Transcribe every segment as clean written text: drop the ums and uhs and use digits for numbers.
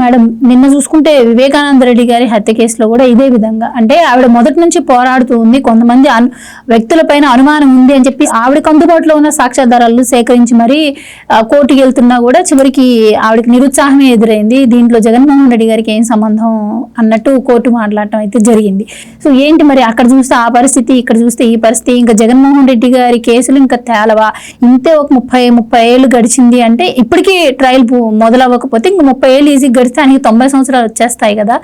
Madam నిన్న చూసుకుంటే వివేకానంద రెడ్డి గారి హత్య కేసులో కూడా ఇదే విధంగా అంటే ఆవిడ మొదటి నుంచి పోరాడుతూ ఉంది. కొంతమంది వ్యక్తులపైన అనుమానం ఉంది అని చెప్పి ఆవిడకి అందుబాటులో ఉన్న సాక్ష్యాధారాలు సేకరించి మరీ కోర్టుకి వెళ్తున్నా కూడా చివరికి ఆవిడకి నిరుత్సాహమే ఎదురైంది. దీంట్లో జగన్మోహన్ రెడ్డి గారికి ఏం సంబంధం అన్నట్టు కోర్టు మాట్లాడటం అయితే జరిగింది. సో ఏంటి మరి అక్కడ చూస్తే ఆ పరిస్థితి, ఇక్కడ చూస్తే ఈ పరిస్థితి. ఇంకా జగన్మోహన్ రెడ్డి గారి కేసులు ఇంకా తేలవా? ఇంతే ఒక 30 ఏళ్ళు గడిచింది అంటే ఇప్పటికీ ట్రయల్ మొదలవ్వకపోతే ఇంక 30 ఏళ్ళు ఈజీ గడిస్తే ఆయనకి 90 సంవత్సరాలు వచ్చేస్తాయి కదా.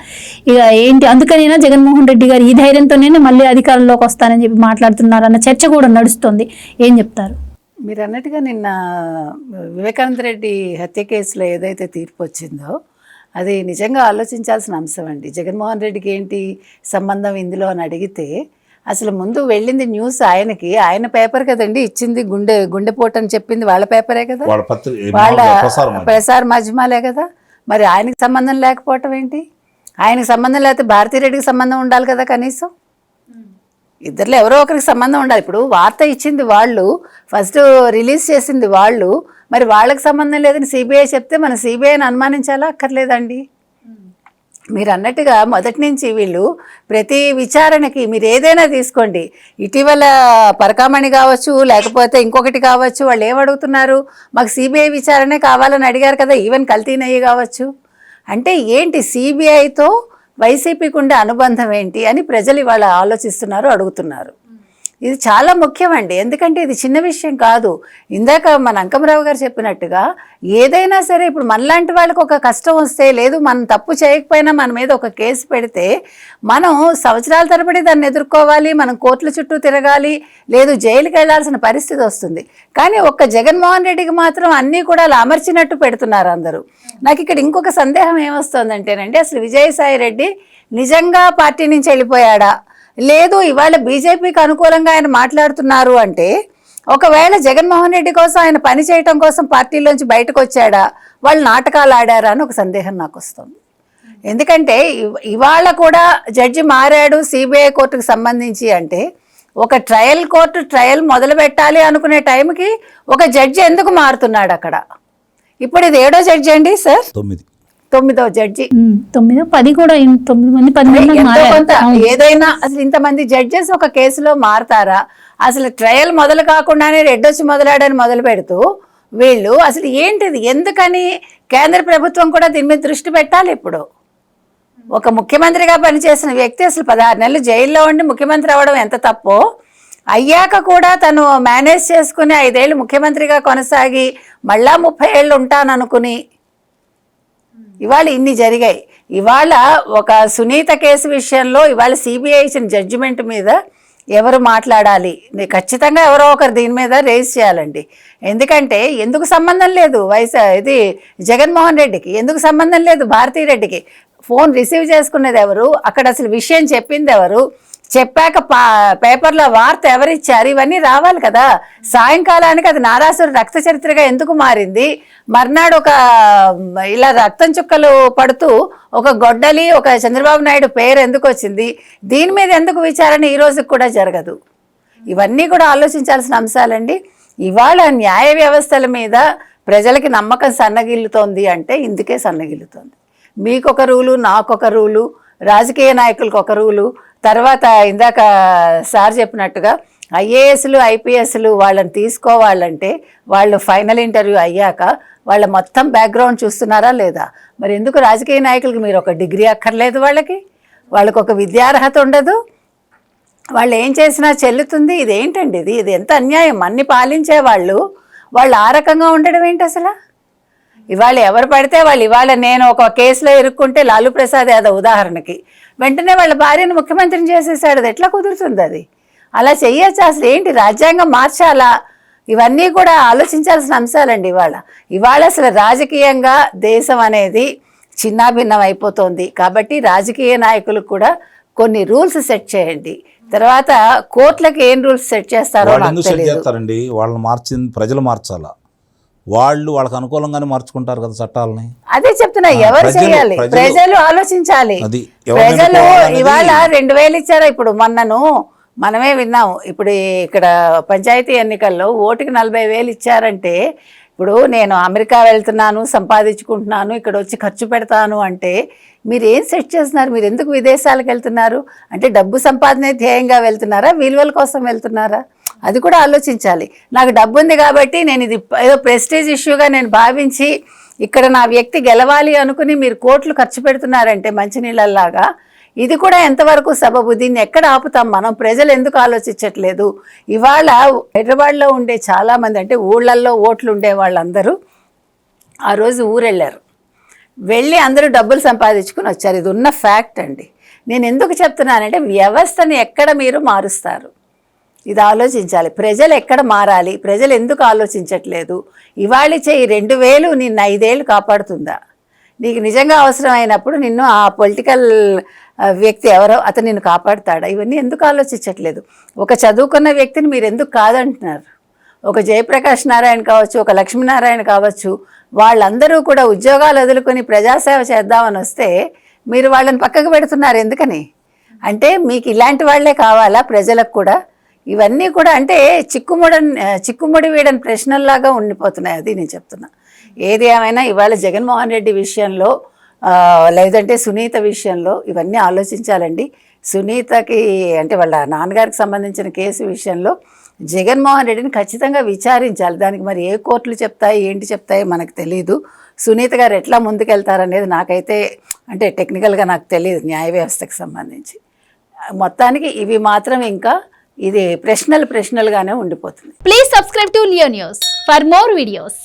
ఇక ఏంటి అందుకనైనా జగన్మోహన్ రెడ్డి గారు ఈ ధైర్యంతోనే మళ్ళీ అధికారంలోకి వస్తానని చెప్పి మాట్లాడుతున్నారు అన్న చర్చ కూడా నడుస్తుంది. ఏం చెప్తారు? మీరు అన్నట్టుగా నిన్న వివేకానంద రెడ్డి హత్య కేసులో ఏదైతే తీర్పు వచ్చిందో అది నిజంగా ఆలోచించాల్సిన అంశం అండి. జగన్మోహన్ రెడ్డికి ఏంటి సంబంధం ఇందులో అని అడిగితే అసలు ముందు వెళ్ళింది న్యూస్ ఆయనకి, ఆయన పేపర్ కదండి ఇచ్చింది, గుండెపోటు అని చెప్పింది వాళ్ళ పేపరే కదా, వాళ్ళ ప్రసార మాధ్యమాలే కదా. మరి ఆయనకి సంబంధం లేకపోవటం ఏంటి? ఆయనకి సంబంధం లేకపోతే భారతీరెడ్డికి సంబంధం ఉండాలి కదా కనీసం. ఇద్దరిలో ఎవరో ఒకరికి సంబంధం ఉండాలి. ఇప్పుడు వార్త ఇచ్చింది వాళ్ళు, ఫస్ట్ రిలీజ్ చేసింది వాళ్ళు, మరి వాళ్ళకి సంబంధం లేదని సిబిఐ చెప్తే మన సిబిఐని అనుమానించాలా అక్కర్లేదండి? మీరు అన్నట్టుగా మొదటి నుంచి వీళ్ళు ప్రతి విచారణకి మీరు ఏదైనా తీసుకోండి, ఇటీవల పరకామణి కావచ్చు లేకపోతే ఇంకొకటి కావచ్చు, వాళ్ళు ఏమడుగుతున్నారు, మాకు సిబిఐ విచారణే కావాలని అడిగారు కదా, ఈవెన్ కల్తీనయ్యి కావచ్చు. అంటే ఏంటి సిబిఐతో వైసీపీకి ఉండే అనుబంధం ఏంటి అని ప్రజలు ఇవాళ ఆలోచిస్తున్నారు, అడుగుతున్నారు. ఇది చాలా ముఖ్యమండి, ఎందుకంటే ఇది చిన్న విషయం కాదు. ఇందాక మన అంకమరావు గారు చెప్పినట్టుగా ఏదైనా సరే ఇప్పుడు మనలాంటి వాళ్ళకి ఒక కష్టం వస్తే, లేదు మనం తప్పు చేయకపోయినా మన మీద ఒక కేసు పెడితే మనం సంవత్సరాల తరబడి దాన్ని ఎదుర్కోవాలి, మనం కోర్టుల చుట్టూ తిరగాలి, లేదు జైలుకి వెళ్లాల్సిన పరిస్థితి వస్తుంది. కానీ ఒక్క జగన్మోహన్ రెడ్డికి మాత్రం అన్నీ కూడా అలా అమర్చినట్టు పెడుతున్నారు అందరూ. నాకు ఇక్కడ ఇంకొక సందేహం ఏమొస్తుందంటేనండి, అసలు విజయసాయి రెడ్డి నిజంగా పార్టీ నుంచి వెళ్ళిపోయాడా, లేదు ఇవాళ బీజేపీకి అనుకూలంగా ఆయన మాట్లాడుతున్నారు అంటే ఒకవేళ జగన్మోహన్ రెడ్డి కోసం ఆయన పని చేయటం కోసం పార్టీలోంచి బయటకు వచ్చాడా, వాళ్ళు నాటకాలు ఆడారా అని ఒక సందేహం నాకు వస్తుంది. ఎందుకంటే ఇవాళ కూడా జడ్జి మారాడు సిబిఐ కోర్టుకు సంబంధించి అంటే, ఒక ట్రయల్ కోర్టు ట్రయల్ మొదలు పెట్టాలి అనుకునే టైంకి ఒక జడ్జి ఎందుకు మారుతున్నాడు అక్కడ? ఇప్పుడు ఇది 7వ జడ్జి అండి సార్, 9వ జడ్జి, 9, 10 కూడా 9 మంది 10 మంది ఏదైనా అసలు ఇంతమంది జడ్జెస్ ఒక కేసులో మారతారా? అసలు ట్రయల్ మొదలు కాకుండానే రెడ్డొచ్చి మొదలాడని మొదలు పెడుతూ వీళ్ళు అసలు ఏంటిది? ఎందుకని కేంద్ర ప్రభుత్వం కూడా దీని మీద దృష్టి పెట్టాలి. ఇప్పుడు ఒక ముఖ్యమంత్రిగా పనిచేసిన వ్యక్తి అసలు 16 నెలలు జైల్లో ఉండి ముఖ్యమంత్రి అవ్వడం ఎంత తప్పో, అయ్యాక కూడా తను మేనేజ్ చేసుకుని 5 ఏళ్ళు ముఖ్యమంత్రిగా కొనసాగి మళ్ళా 30 ఏళ్ళు ఉంటాననుకుని ఇవాళ ఇన్ని జరిగాయి. ఇవాళ ఒక సునీత కేసు విషయంలో ఇవాళ సిబిఐ ఇచ్చిన జడ్జిమెంట్ మీద ఎవరు మాట్లాడాలి? ఖచ్చితంగా ఎవరో ఒకరు దీని మీద రేజ్ చేయాలండి. ఎందుకంటే ఎందుకు సంబంధం లేదు ఇది జగన్మోహన్ రెడ్డికి, ఎందుకు సంబంధం లేదు భారతీరెడ్డికి? ఫోన్ రిసీవ్ చేసుకునేది ఎవరు, అక్కడ అసలు విషయం చెప్పింది ఎవరు, చెప్పాక పేపర్లో వార్త ఎవరిచ్చారు, ఇవన్నీ రావాలి కదా. సాయంకాలానికి అది నారాసురు రక్త చరిత్రగా ఎందుకు మారింది? మర్నాడు ఒక ఇలా రక్తం చుక్కలు పడుతూ ఒక గొడ్డలి, ఒక చంద్రబాబు నాయుడు పేరు ఎందుకు వచ్చింది? దీని మీద ఎందుకు విచారణ ఈ రోజుకి కూడా జరగదు? ఇవన్నీ కూడా ఆలోచించాల్సిన అంశాలండి. ఇవాళ న్యాయ వ్యవస్థల మీద ప్రజలకి నమ్మకం సన్నగిల్లుతోంది అంటే ఇందుకే సన్నగిల్లుతోంది. మీకొక రూలు, నాకొక రూలు, రాజకీయ నాయకులకు ఒక రూలు, తర్వాత ఇందాక సార్ చెప్పినట్టుగా ఐఏఎస్లు ఐపీఎస్లు వాళ్ళని తీసుకోవాలంటే వాళ్ళు ఫైనల్ ఇంటర్వ్యూ అయ్యాక వాళ్ళ మొత్తం బ్యాక్గ్రౌండ్ చూస్తున్నారా లేదా? మరి ఎందుకు రాజకీయ నాయకులకి మీరు ఒక డిగ్రీ అక్కర్లేదు, వాళ్ళకి ఒక విద్యార్హత ఉండదు, వాళ్ళు ఏం చేసినా చెల్లుతుంది? ఇదేంటండి ఇది ఎంత అన్యాయం! అన్ని పాలించే వాళ్ళు ఆ రకంగా ఉండడం ఏంటి అసలు? ఇవాళ ఎవరు పడితే వాళ్ళు, ఇవాళ నేను ఒక కేసులో ఇరుక్కుంటే లాలూ ప్రసాద్ యాదవ్ ఉదాహరణకి వెంటనే వాళ్ళ భార్యను ముఖ్యమంత్రిని చేసేసాడు. అది ఎట్లా కుదురుతుంది? అది అలా చెయ్యొచ్చు? అసలు ఏంటి రాజ్యాంగం మార్చాలా? ఇవన్నీ కూడా ఆలోచించాల్సిన అంశాలండి. ఇవాళ అసలు రాజకీయంగా దేశం అనేది చిన్నాభిన్నం అయిపోతుంది. కాబట్టి రాజకీయ నాయకులకు కూడా కొన్ని రూల్స్ సెట్ చేయండి. తర్వాత కోర్టులకు ఏం రూల్స్ సెట్ చేస్తారో వాళ్ళని మార్చింది ప్రజలు మార్చాలా, వాళ్ళకి అనుకూలంగానే మార్చుకుంటారు కదా చట్టాలని. అదే చెప్తున్నా, ఎవరు చేయాలి? ప్రజలు ఆలోచించాలి. ప్రజలు ఇవాళ 2000 ఇచ్చారా? ఇప్పుడు మనమే విన్నాము, ఇప్పుడు ఇక్కడ పంచాయతీ ఎన్నికల్లో ఓటుకి 40,000 ఇచ్చారంటే ఇప్పుడు నేను అమెరికా వెళ్తున్నాను, సంపాదించుకుంటున్నాను, ఇక్కడ వచ్చి ఖర్చు పెడతాను అంటే మీరు ఏం సెట్ చేస్తున్నారు? మీరు ఎందుకు విదేశాలకు వెళ్తున్నారు? అంటే డబ్బు సంపాదనే ధ్యేయంగా వెళ్తున్నారా, విలువల కోసం వెళ్తున్నారా? అది కూడా ఆలోచించాలి. నాకు డబ్బు ఉంది కాబట్టి నేను ఇది ఏదో ప్రెస్టీజ్ ఇష్యూగా నేను భావించి ఇక్కడ నా వ్యక్తి గెలవాలి అనుకుని మీరు కోట్లు ఖర్చు పెడుతున్నారంటే మంచినీళ్ళలాగా, ఇది కూడా ఎంతవరకు సబబు? దీన్ని ఎక్కడ ఆపుతాం మనం? ప్రజలు ఎందుకు ఆలోచించట్లేదు? ఇవాళ హైదరాబాద్లో ఉండే చాలామంది, అంటే ఊళ్ళల్లో ఓట్లు ఉండే వాళ్ళందరూ ఆ రోజు ఊరెళ్ళారు, వెళ్ళి అందరూ డబ్బులు సంపాదించుకుని వచ్చారు. ఇది ఉన్న ఫ్యాక్ట్ అండి. నేను ఎందుకు చెప్తున్నానంటే వ్యవస్థని ఎక్కడ మీరు మారుస్తారు, ఇది ఆలోచించాలి. ప్రజలు ఎక్కడ మారాలి? ప్రజలు ఎందుకు ఆలోచించట్లేదు? ఇవాళ చేయి 2000 నిన్ను 5 ఏళ్ళు కాపాడుతుందా? నీకు నిజంగా అవసరమైనప్పుడు నిన్ను ఆ పొలిటికల్ వ్యక్తి ఎవరో అతను నిన్ను కాపాడుతాడా? ఇవన్నీ ఎందుకు ఆలోచించట్లేదు? ఒక చదువుకున్న వ్యక్తిని మీరు ఎందుకు కాదంటున్నారు? ఒక జయప్రకాష్ నారాయణ కావచ్చు, ఒక లక్ష్మీనారాయణ కావచ్చు, వాళ్ళందరూ కూడా ఉద్యోగాలు వదులుకొని ప్రజాసేవ చేద్దామని వస్తే మీరు వాళ్ళని పక్కకు పెడుతున్నారు. ఎందుకని? అంటే మీకు ఇలాంటి వాళ్ళే కావాలా ప్రజలకు కూడా? ఇవన్నీ కూడా అంటే చిక్కుముడి వీడని ప్రశ్నల్లాగా ఉండిపోతున్నాయి. అది నేను చెప్తున్నా. ఏది ఏమైనా ఇవాళ జగన్మోహన్ రెడ్డి విషయంలో లేదంటే సునీత విషయంలో ఇవన్నీ ఆలోచించాలండి. సునీతకి అంటే వాళ్ళ నాన్నగారికి సంబంధించిన కేసు విషయంలో జగన్మోహన్ రెడ్డిని ఖచ్చితంగా విచారించాలి. దానికి మరి ఏ కోర్టులు చెప్తాయి, ఏంటి చెప్తాయో మనకు తెలియదు. సునీత గారు ఎట్లా ముందుకెళ్తారనేది నాకైతే అంటే టెక్నికల్గా నాకు తెలియదు, న్యాయ వ్యవస్థకు సంబంధించి. మొత్తానికి ఇవి మాత్రం ఇంకా ఇది ప్రశ్నలుగానే ఉండిపోతుంది. Please subscribe to Leo news for more videos.